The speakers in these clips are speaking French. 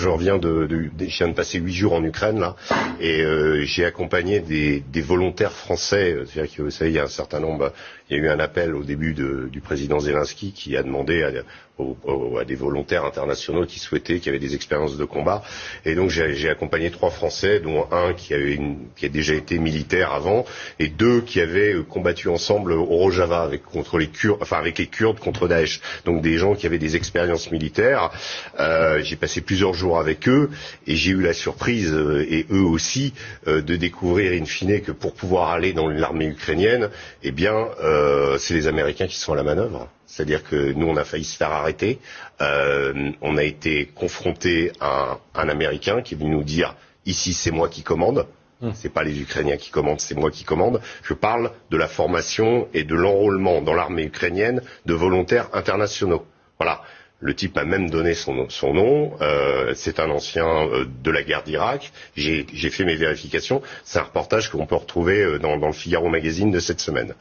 Je reviens je viens de passer 8 jours en Ukraine là, et j'ai accompagné des volontaires français. C'est-à-dire que vous savez, il y a un certain nombre. Il y a eu un appel au début du président Zelensky qui a demandé à des volontaires internationaux qui avaient des expériences de combat. Et donc j'ai accompagné 3 Français, dont un qui a déjà été militaire avant, et 2 qui avaient combattu ensemble au Rojava avec les Kurdes contre Daesh. Donc des gens qui avaient des expériences militaires. J'ai passé plusieurs jours avec eux et j'ai eu la surprise, et eux aussi, de découvrir in fine que pour pouvoir aller dans l'armée ukrainienne, eh bien, c'est les Américains qui sont à la manœuvre. C'est-à-dire que nous, on a failli se faire arrêter. On a été confronté à un Américain qui est venu nous dire « Ici, c'est moi qui commande ». C'est pas les Ukrainiens qui commandent, c'est moi qui commande. Je parle de la formation et de l'enrôlement dans l'armée ukrainienne de volontaires internationaux. Voilà. Le type m'a même donné son nom. C'est un ancien de la guerre d'Irak. J'ai fait mes vérifications. C'est un reportage qu'on peut retrouver dans le Figaro Magazine de cette semaine.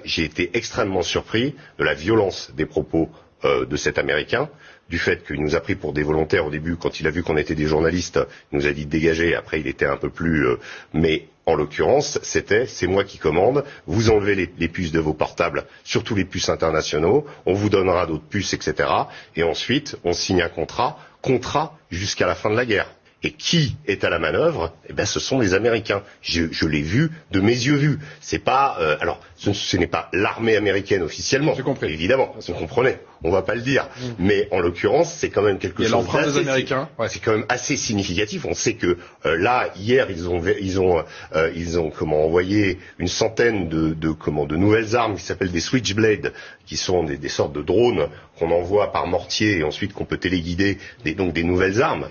J'ai été extrêmement surpris de la violence des propos de cet Américain, du fait qu'il nous a pris pour des volontaires au début. Quand il a vu qu'on était des journalistes, il nous a dit de dégager. Après, il était un peu plus... mais en l'occurrence, c'est moi qui commande. Vous enlevez les puces de vos portables, surtout les puces internationaux. On vous donnera d'autres puces, etc. Et ensuite, on signe un contrat jusqu'à la fin de la guerre. Et qui est à la manœuvre? Eh ben, ce sont les Américains. Je l'ai vu de mes yeux vus. C'est pas, alors, ce n'est pas l'armée américaine officiellement. J'ai compris. Évidemment, vous comprenez. On va pas le dire. Mais en l'occurrence, c'est quand même quelque chose. L'empreinte des Américains. Ouais. C'est quand même assez significatif. On sait que là, hier, ils ont envoyé une centaine de nouvelles armes qui s'appellent des Switchblade, qui sont des sortes de drones qu'on envoie par mortier et ensuite qu'on peut téléguider. Donc des nouvelles armes.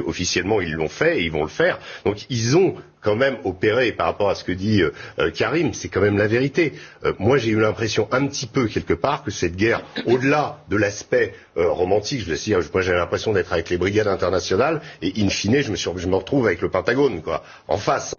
Officiellement, ils l'ont fait et ils vont le faire. Donc ils ont quand même opéré, par rapport à ce que dit Karim, c'est quand même la vérité. Moi, j'ai eu l'impression un petit peu, quelque part, que cette guerre, au-delà de l'aspect romantique, moi j'avais l'impression d'être avec les brigades internationales, et in fine, je me retrouve avec le Pentagone, quoi, en face.